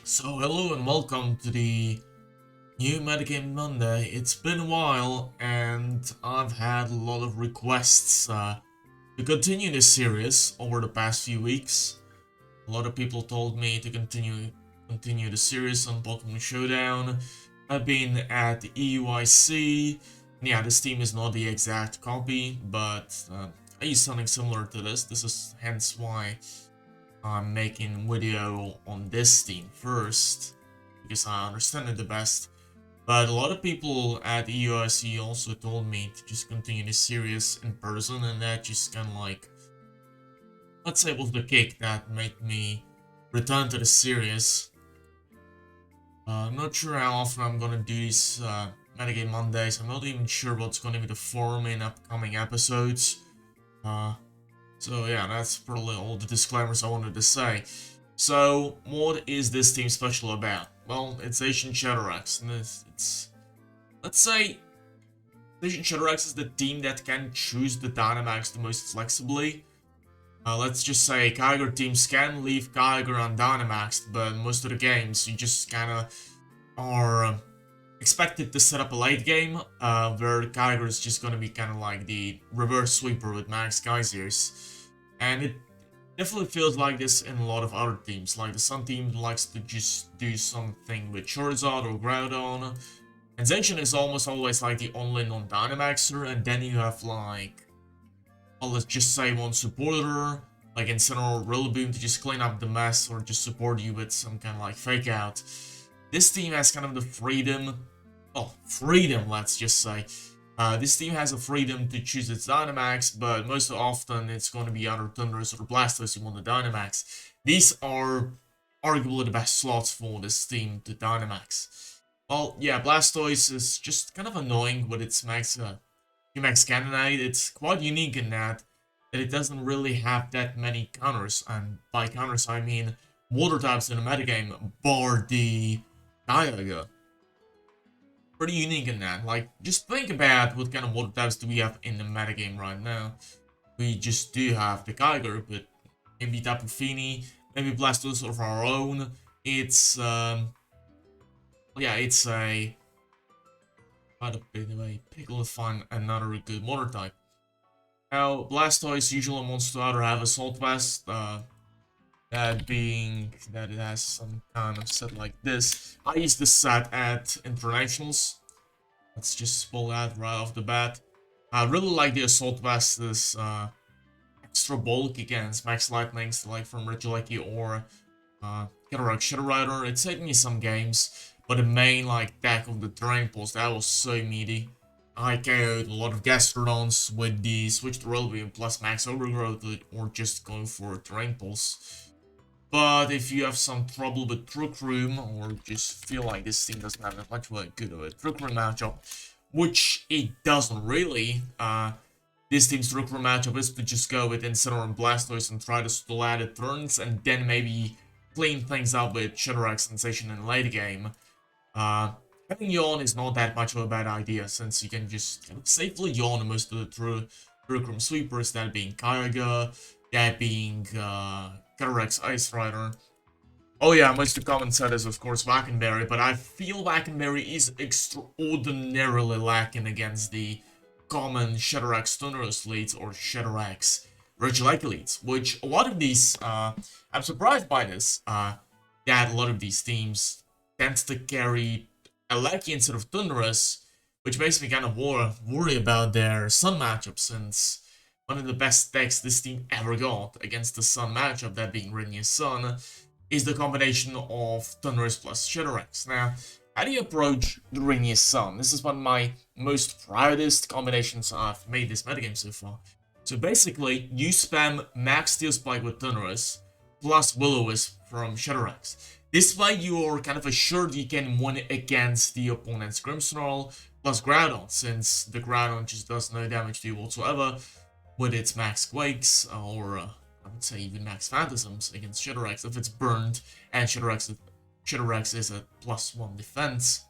So hello and welcome to the new Metagame Monday. It's been a while and I've had a lot of requests to continue this series over the past few weeks. A lot of people told me to continue the series on Pokemon Showdown. I've been at the EUIC. Yeah, this team is not the exact copy, but I use something similar to this. This is hence why I'm making video on this team first, because I understand it the best. But a lot of people at EUIC also told me to just continue this series in person, and that just kind of like, let's say, was the kick that made me return to the series. I'm not sure how often I'm gonna do these Metagame Mondays. I'm not even sure what's gonna be the form in upcoming episodes. Uh, So yeah, that's probably all the disclaimers I wanted to say. So, what is this team special about? Well, it's Zacian-Shadowrex, and let's say, Zacian-Shadowrex is the team that can choose the Dynamax the most flexibly. Let's just say kyogre teams can leave kyogre on Dynamaxed, but most of the games you just kinda are expected to set up a late game, where kyogre is just gonna be kinda like the reverse sweeper with max geysers. And it definitely feels like this in a lot of other teams. Like the Sun team likes to just do something with Charizard or Groudon. And Zacian is almost always like the only non-Dynamaxer. And then you have like, well, let's just say one supporter, like Incineroar or rillaboom to just clean up the mess or just support you with some kind of like fake out. This team has kind of the freedom, let's just say. This team has a freedom to choose its Dynamax, but most often it's going to be either Thundurus or Blastoise who want the Dynamax. These are arguably the best slots for this team to Dynamax. Well, yeah, Blastoise is just kind of annoying with its gmax cannonade. It's quite unique in that it doesn't really have that many counters, and by counters I mean water types in the metagame, bar the kyogre. Pretty unique in that. Like, just think about what kind of water types do we have in the metagame right now. We just do have the Kyogre, but maybe Tapu Fini, maybe Blastoise of our own. It's, yeah, it's a... By the way, Pickle to find another good water type. Now, Blastoise usually wants to either have a Salt Vest, that being that it has some kind of set like this. I use this set at internationals. Let's just pull that right off the bat. I really like the Assault Vest, this extra bulk against Max Lightnings, like from Regieleki or Shadowrex Shadow Rider. It saved me some games, but the main like deck of the Drain Pulse, that was so meaty. I KO'd a lot of Gastrodons with the switch to Rillaboom plus Max Overgrowth or just going for Drain Pulse. But if you have some trouble with Trick Room, or just feel like this team doesn't have that much of a good of a Trick Room matchup, which it doesn't really, this team's Trick Room matchup is to just go with Incineroar and Blastoise and try to stall out the turns, and then maybe clean things up with Shadowrex Sensation in the late game. Having Yawn is not that much of a bad idea, since you can just kind of safely Yawn most of the Trick Room sweepers, that being Kyogre, that being cayrex Ice Rider. Oh yeah, most of the common set is of course Wackenberry, but I feel Wackenberry is extraordinarily lacking against the common Shadowrex Thundurus leads or Shadowrex Regieleki leads, which a lot of these, I'm surprised by this, that a lot of these teams tend to carry Eleki instead of Thundurus, which makes me kind of worry about their Sun matchup, since one of the best decks this team ever got against the Sun matchup, that being rynia Sun, is the combination of Thundurus plus Shadowrex. Now, how do you approach the rynia Sun? This is one of my most proudest combinations I've made this metagame so far. So basically, you spam Max Steel Spike with Thundurus, plus Will-O-Wisp from Shadowrex. This way, you're kind of assured you can win against the opponent's grimmsnarl plus Groudon, since the Groudon just does no damage to you whatsoever with its max Quakes, or I would say even max Phantasms against Shadowrex if it's burned, and Shadowrex is a +1 defense.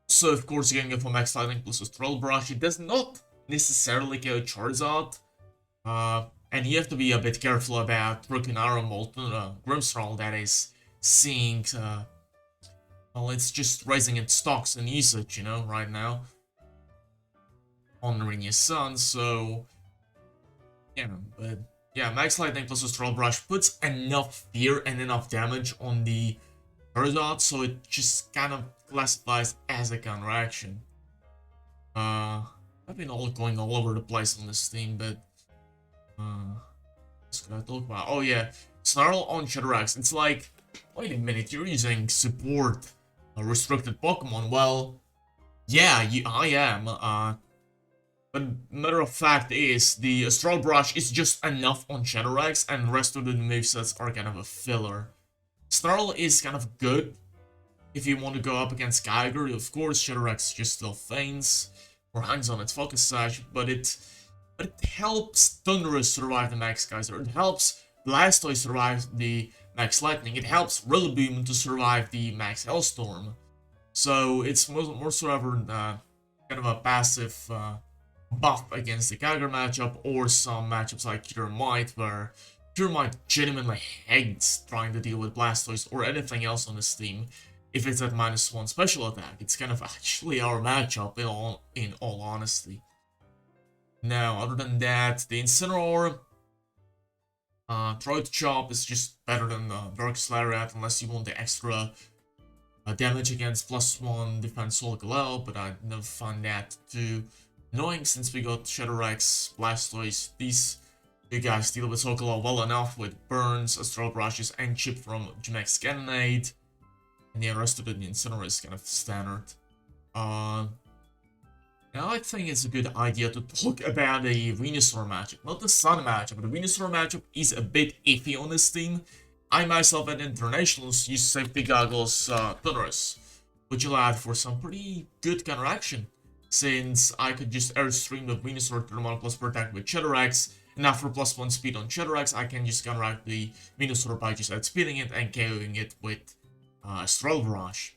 So of course you can go for max Lightning plus a Troll Brush. It does not necessarily go Charizard, And you have to be a bit careful about Broken Arrow Molten grimmsnarl that is seeing, well, it's just raising its stocks and usage, you know, right now on Rynia's Sun, so yeah, but yeah, Max Lightning plus Astral Brush puts enough fear and enough damage on the Charizard, so it just kind of classifies as a counteraction. I've been going all over the place on this theme, but what could I talk about? Oh yeah, Snarl on Shadowrex. It's like, wait a minute, you're using support restricted Pokemon. Well, yeah, I am. But matter of fact is, the Astral Brush is just enough on Shadowrex, and the rest of the movesets are kind of a filler. Snarl is kind of good if you want to go up against Kyogre. Of course, Shadowrex just still feigns or hangs on its Focus Sash, but it helps Thundurus survive the Max Geyser. It helps Blastoise survive the Max Lightning. It helps rillaboom to survive the Max Hellstorm. So it's more so ever kind of a passive buff against the Kyogre matchup, or some matchups like Cure Might, where Cure Might genuinely hates trying to deal with Blastoise or anything else on this team. If it's at -1 special attack, it's kind of actually our matchup in all honesty. Now, other than that, the Incineroar, Throat Chop is just better than the Darkest Lariat, unless you want the extra damage against +1 defense Soul Galeo, but I never find that too annoying since we got Shadowrex, Blastoise. These two guys deal with Soul Galeo well enough with Burns, Astral Brushes, and Chip from gmax Cannonade. And the rest of the Incineroar is kind of standard. Now I think it's a good idea to talk about the Venusaur matchup. Not the Sun matchup, but the Venusaur matchup is a bit iffy on this team. I myself at Internationals used Safety Goggles Thundurus, which allowed for some pretty good counteraction, since I could just airstream the Venusaur to the +1 per attack with Shadowrex, and after +1 speed on Shadowrex, I can just counteract the Venusaur by just outspeeding it and KOing it with Astral Brush.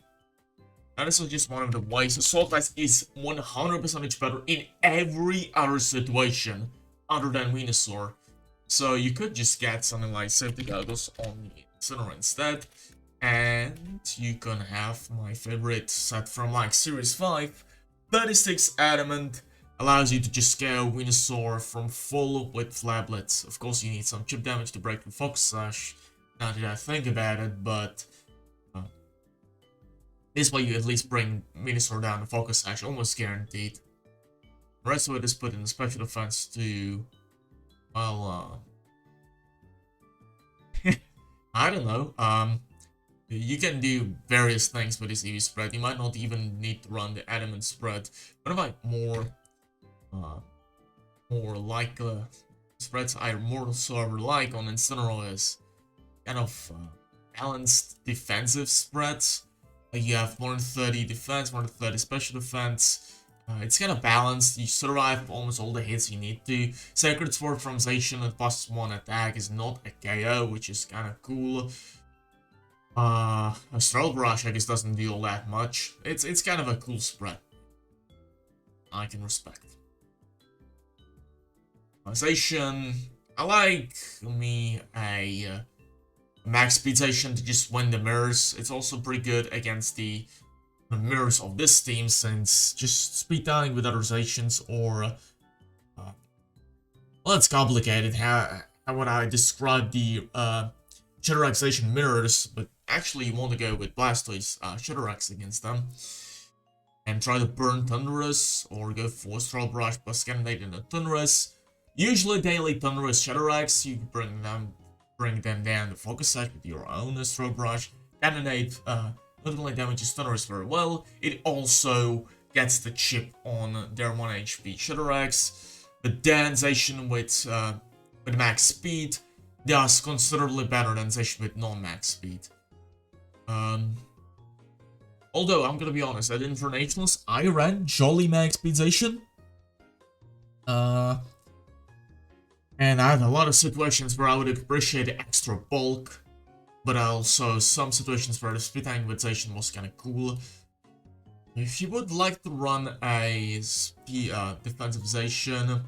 And this is just one of the ways. Assault Vest is 100% better in every other situation other than Venusaur. So you could just get something like Safety Goggles on the Incineroar instead. And you can have my favorite set from like Series 5. 36 Adamant allows you to just scale Venusaur from full with Flablets. Of course you need some chip damage to break the Focus Sash, now that I think about it, but this way you at least bring Venusaur down the Focus Sash, almost guaranteed. The rest of it is put in the special defense to, well, I don't know, you can do various things with this EV spread. You might not even need to run the Adamant spread. One of my more like spreads I more so ever like on Incineroar is kind of balanced defensive spreads. You have more than 30 defense, more than 30 special defense. It's kind of balanced. You survive almost all the hits you need to. Sacred Sword from Zacian at +1 attack is not a KO, which is kind of cool. Astral Brush, I guess, doesn't deal that much. It's kind of a cool spread. I can respect. Zacian, I like me a max speed Zacian to just win the mirrors. It's also pretty good against the mirrors of this team, since just speed dialing with other Zacians or well, it's complicated how would I describe the Shadowrex Zacian mirrors, but actually you want to go with Blastoise Shadowrex against them and try to burn Thundurus, or go for Astral Brush plus cannonade into Thundurus. Usually daily Thundurus Shadowrex, you bring them down the Focus Sash with your own Astral Brush. Cannonade not only damages Thundurus very well, it also gets the chip on their 1 HP Shadowrex. But then Zacian with max speed does considerably better than Zacian with non-max speed. Although, I'm gonna be honest, at Internationals, I ran Jolly Max Speed Zacian. And I had a lot of situations where I would appreciate extra bulk, but also some situations where the speed anguization was kind of cool. If you would like to run a defensive Zacian,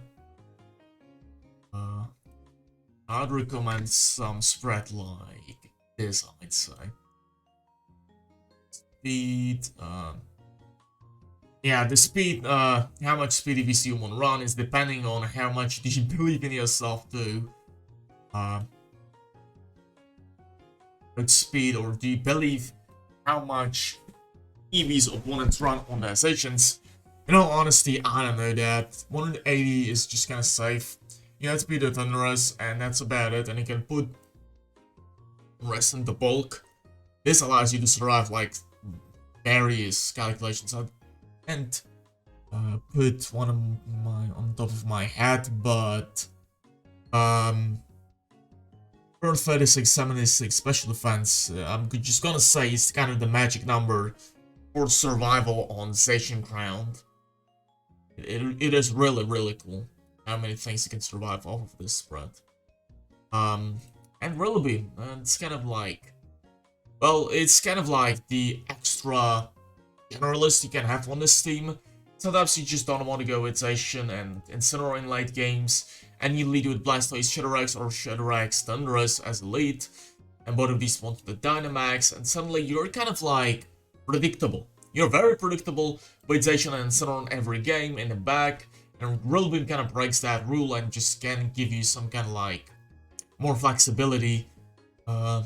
I'd recommend some spread like this, I'd say. Speed, yeah, the speed, how much speed EVC you want to run is depending on how much do you believe in yourself too. With speed, or do you believe how much EVs opponents run on their Zacians? In all honesty, I don't know that. 180 is just kind of safe. You have to be the Thundurus, and that's about it. And you can put rest in the bulk. This allows you to survive like various calculations. I can't put one of my on top of my head, but for 36, 76 special defense, I'm just gonna say it's kind of the magic number for survival on Zacian-Crowned. It is really, really cool how many things you can survive off of this spread. And rillaboom, it's kind of like, well, it's kind of like the extra generalist you can have on this team. Sometimes you just don't want to go with Zacian and Incineroar in late games, and you lead with Blastoise, Shadowrex, or Shadowrex, Thundurus as a lead, and both of these want the Dynamax, and suddenly you're kind of like predictable. You're very predictable with Zacian and Incineroar every game in the back, and rillaboom kind of breaks that rule and just can give you some kind of like more flexibility. I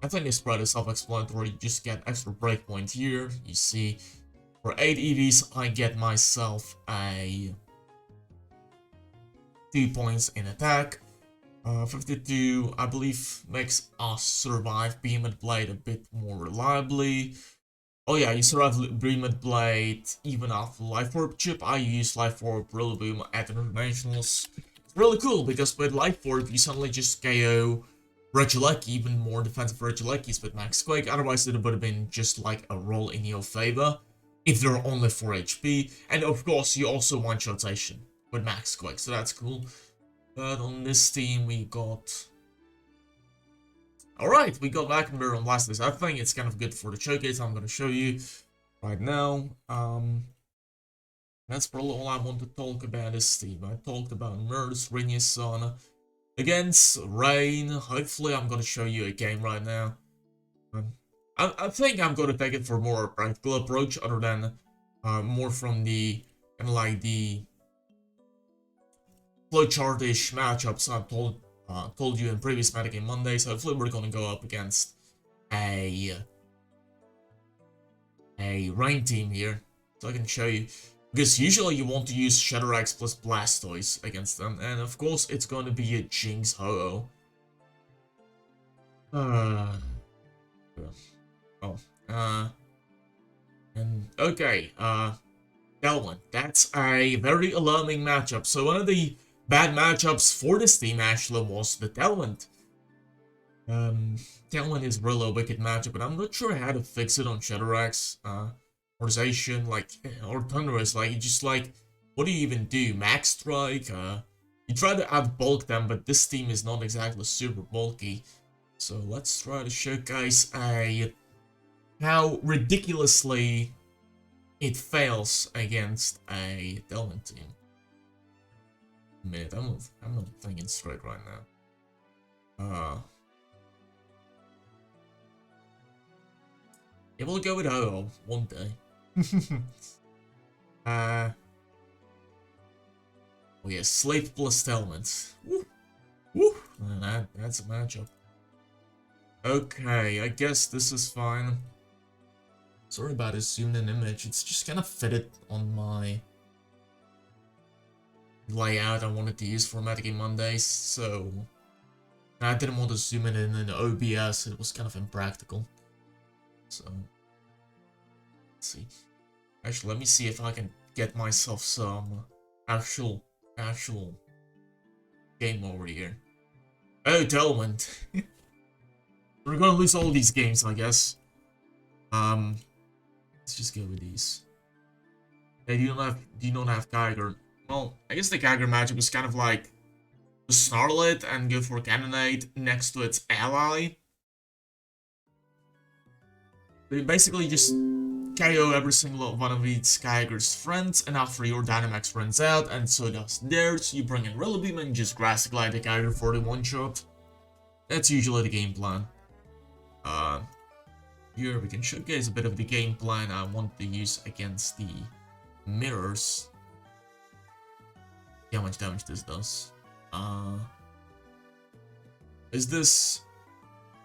think this spread is self-explanatory. You just get extra breakpoint here. You see, for 8 EVs, I get myself a 2 points in attack. 52, I believe, makes us survive Behemoth Blade a bit more reliably. Oh yeah, you survive Behemoth Blade even after Life Orb chip. I use Life Orb Rillaboom at Internationals. It's really cool because with Life Orb you suddenly just KO Regieleki, even more defensive Regielekis with Max Quake. Otherwise it would have been just like a roll in your favor if they're only 4 HP. And of course you also one-shot Zacian with Max Quake, so that's cool. But on this team we got... Alright, we got Vacuumbear on Blastoise. I think it's kind of good for the showcase. I'm going to show you right now. That's probably all I want to talk about this team. I talked about Nurse, rynia against Rain. Hopefully I'm going to show you a game right now. I think I'm going to take it for a more practical approach other than more from the kind of like the flowchart-ish matchups I've told you in previous Metagame Mondays. Hopefully we're gonna go up against a Rain team here, so I can show you. Because usually you want to use Shadowrex plus Blastoise against them, and of course it's going to be a Jinx Ho-Oh. And okay, Delwyn. That's a very alarming matchup. So one of the bad matchups for this team actually was the Delwyn. Delwyn is really a wicked matchup, but I'm not sure how to fix it on Shadowrex, or Zacian, like, or Thundurus. Like, you just like, what do you even do? Max Strike? You try to outbulk them, but this team is not exactly super bulky. So let's try to showcase how ridiculously it fails against a Delwyn team. Mid, I'm not thinking straight right now. Yeah, we'll go with Ho-Oh one day. Oh yeah, Sleep plus Delwyn. Woo! Woo! That's a matchup. Okay, I guess this is fine. Sorry about this zoomed in image, it's just kind of fitted on my layout I wanted to use for Metagame Mondays, so I didn't want to zoom it in OBS, it was kind of impractical. So, let's see. Actually, let me see if I can get myself some actual game over here. Oh, Delwyn. We're gonna lose all these games, I guess. Let's just go with these. They do not have kyogre. Well, I guess the kyogre magic is kind of like to snarl it and go for cannonade next to its ally. They basically just KO every single one of its kyogre's friends, and after your Dynamax runs out, and so does theirs, you bring in rillaboom and just grass glide the kyogre for the one-shot. That's usually the game plan. Here we can showcase a bit of the game plan I want to use against the mirrors. See how much damage this does. Is this...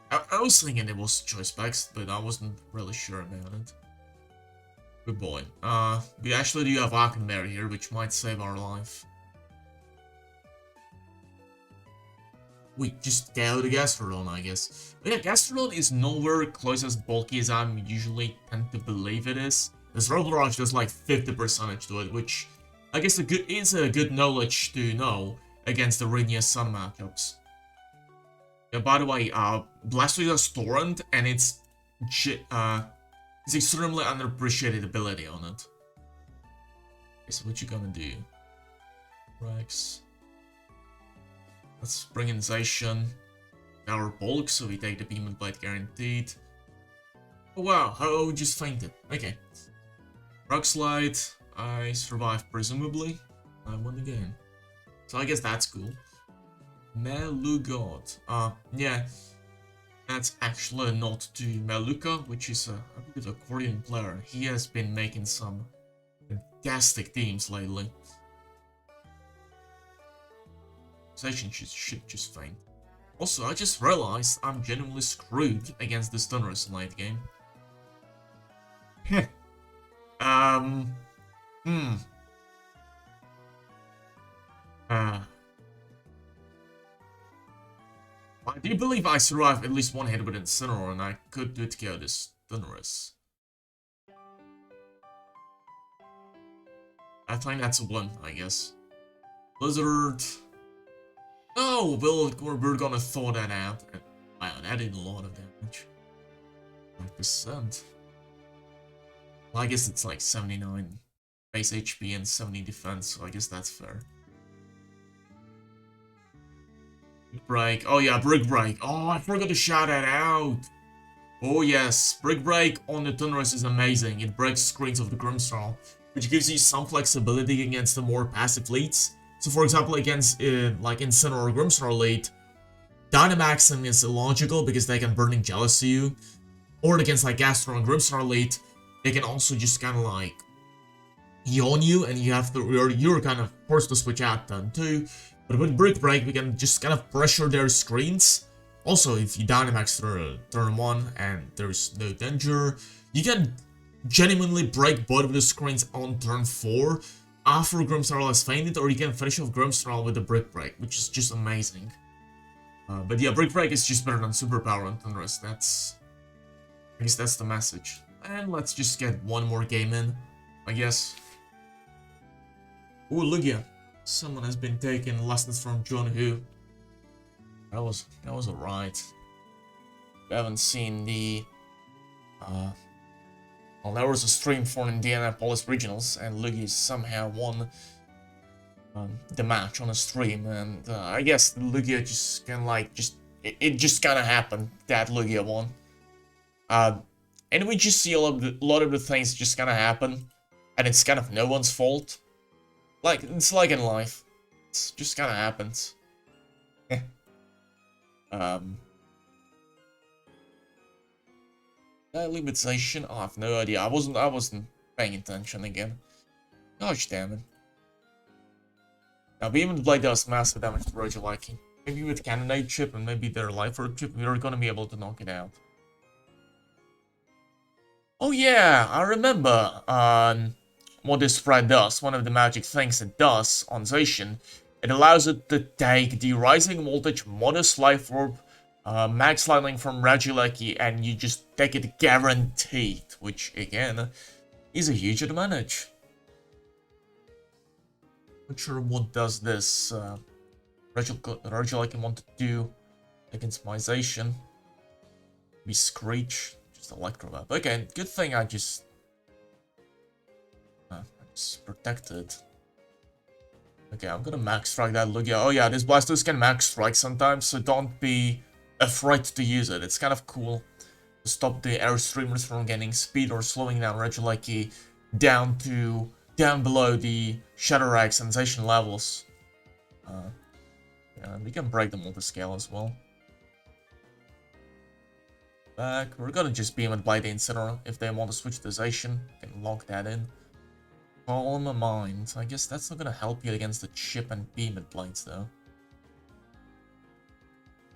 I was thinking it was choice specs, but I wasn't really sure about it. Good boy. We actually do have Archetype here, which might save our life. We just go to Gastrodon, I guess. But yeah, Gastrodon is nowhere close as bulky as I'm usually tend to believe it is. This Robo Rush does like 50% to it, which I guess is a good knowledge to know against the Rynia Sun matchups. Yeah, by the way, Blastoise has Torrent, and it's extremely underappreciated ability on it. Okay, so what you gonna do? Rex. Let's bring in Zacian. Our bulk, so we take the Behemoth Blade guaranteed. Oh wow, how just fainted. Okay. Rock Slide. I survived presumably. I won the game. So I guess that's cool. Melugod. Yeah. That's actually not to Meluka, which is a bit of a Korean player. He has been making some fantastic teams lately. Zacian should just faint. Also, I just realized I'm genuinely screwed against this Thundurus in late game. Heh. I do believe I survived at least one hit with Incineroar, and I could do it kill this Thundurus. I think that's a win, I guess. Blizzard. Oh, we're gonna thaw that out. Wow, that did a lot of damage. 5%. Well, I guess it's like 79 base HP and 70 defense, so I guess that's fair. Break. Oh yeah, Brick Break. Oh, I forgot to shout that out. Oh yes, Brick Break on the Thundurus is amazing. It breaks screens of the grimmsnarl, which gives you some flexibility against the more passive leads. So for example, against like Incineroar or grimmsnarl lead, Dynamaxing is illogical because they can Burning Jealous to you. Or against like Gastrodon and grimmsnarl lead, they can also just kind of like yawn you, and you have to you're kind of forced to switch out then too. But with Brick Break, we can just kind of pressure their screens. Also, if you Dynamax through turn 1 and there's no danger, you can genuinely break both of the screens on turn 4 after Grimmsnarl has fainted, or you can finish off Grimmsnarl with the Brick Break, which is just amazing. But yeah, Brick Break is just better than Superpower on Thundurus. I guess that's the message. And let's just get one more game in, I guess. Ooh, Lugia. Someone has been taking lessons from John Hu. That was alright. We haven't seen the well, there was a stream for Indianapolis Regionals, and Lugia somehow won the match on a stream, and I guess Lugia just kind of like it just kind of happened that Lugia won. And we just see a lot of the things just kind of happen, and it's kind of no one's fault. Like, it's like in life. It just kind of happens. Limitation? I have no idea. I wasn't paying attention again. Gosh damn it. Now, Behemoth Blade does massive damage to Regieleki. Maybe with Cannonade chip and maybe their Life Orb chip, we're gonna be able to knock it out. Oh yeah, I remember what this spread does. One of the magic things it does on Zacian, it allows it to take the Rising Voltage Modest Life Orb, Max Lightning from Regieleki, and you just take it guaranteed, which again is a huge advantage. Not sure what does this Regieleki want to do against my Zacian. Maybe Screech, just Electroweb. Okay, good thing I just protected. Okay, I'm gonna max strike that Lugia. Oh yeah, this Blastoise can max strike sometimes, so don't be afraid to use it. It's kind of cool. stop the air streamers from getting speed or slowing down Regieleki down below the Shadowrex and Zacian levels. And we can break them all to scale as well. Back, we're gonna just Behemoth Blade the Incineroar. If they want to switch to Zacian, can lock that in. Calm mind. I guess that's not gonna help you against the chip and Behemoth Blades though.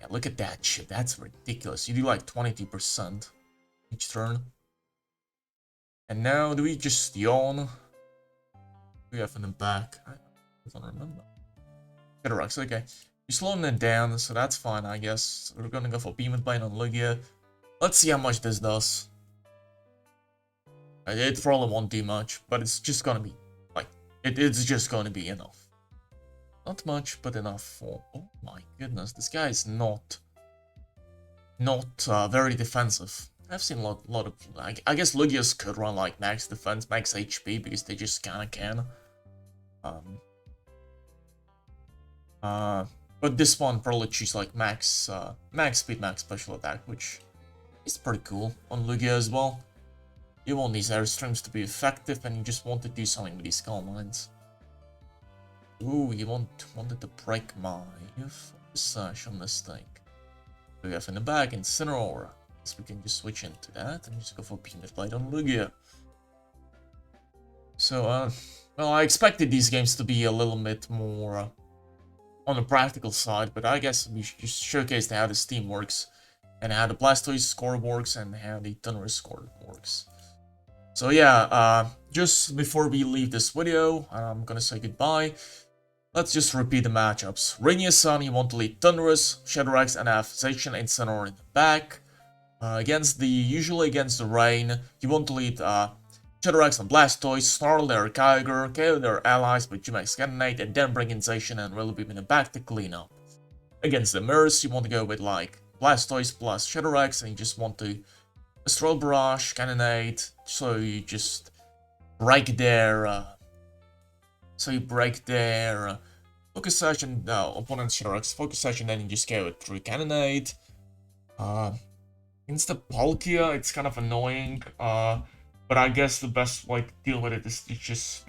Yeah, look at that chip. That's ridiculous. You do like 22% each turn. And now, do we just yawn? What do we have in the back? I don't remember. Shadowrex, okay. You're slowing it down, so that's fine, I guess. We're gonna go for Behemoth Blade on Lugia. Let's see how much this does. It probably won't do much, but it's just gonna be, like, it's just gonna be enough. Not much, but enough for... Oh my goodness, this guy is not very defensive. I've seen a lot of... I guess Lugias could run, like, max defense, max HP, because they just kinda can. But this one probably choose, like, max speed, max special attack, which is pretty cool on Lugia as well. You want these airstreams to be effective, and you just want to do something with these Skull Mines. Ooh, you wanted to break my Focus on this thing. We have in the back Incineroar. So we can just switch into that and just go for Behemoth Blade on Lugia. So, well, I expected these games to be a little bit more on the practical side, but I guess we should just showcase how the Steam works, and how the Blastoise score works, and how the Thundurus score works. So yeah, just before we leave this video, I'm gonna say goodbye. Let's just repeat the matchups. Rynia Sun, you want to lead Thundurus, Shadowrex, and have Zacian and Incineroar in the back. Usually against the Rain, you want to lead Shadowrex and Blastoise, snarl their kyogre, KO their allies with gmax cannonade, and then bring in Zacian and rillaboom in the back to clean up. Against the Mirrors, you want to go with like Blastoise plus Shadowrex, and you just want to Astral Barrage, Cannonade, so you just break their focus session, opponent's Shadowrex focus session, then you just go it through Cannonade. Against the Palkia, it's kind of annoying, but I guess the best way to deal with it is to just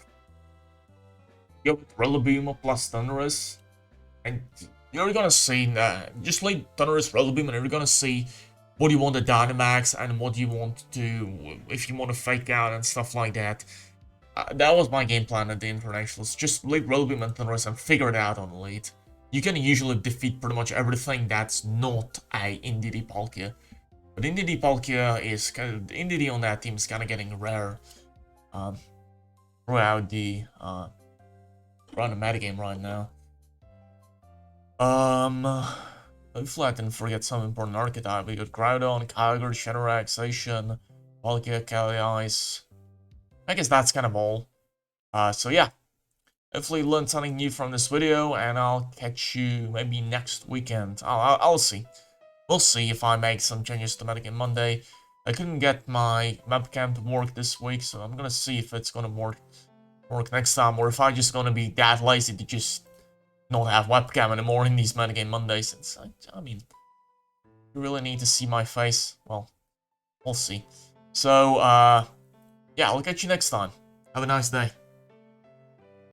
go with rillaboom plus Thundurus, and you're gonna see, just lead Thundurus, rillaboom, and you're gonna see what you want to Dynamax and what you want to, if you want to fake out and stuff like that. That was my game plan at the Internationals. Just lead Rillaboom and Thundurus and figure it out on the lead. You can usually defeat pretty much everything that's not a Indeedee Palkia. But Indeedee Palkia is kind of, the Indeedee on that team is kind of getting rare throughout the metagame right now. Hopefully I didn't forget some important archetype. We got Groudon, Kyogre, Shadowrex, Zacian, Palkia, Ice. I guess that's kind of all. So yeah. Hopefully you learned something new from this video, and I'll catch you maybe next weekend. I'll see. We'll see if I make some changes to Metagame Monday. I couldn't get my webcam to work this week, so I'm gonna see if it's gonna work next time, or if I'm just gonna be that lazy to just not have webcam anymore in these Metagame Mondays. Since I mean, you really need to see my face. Well, we'll see. So, yeah, I'll catch you next time. Have a nice day.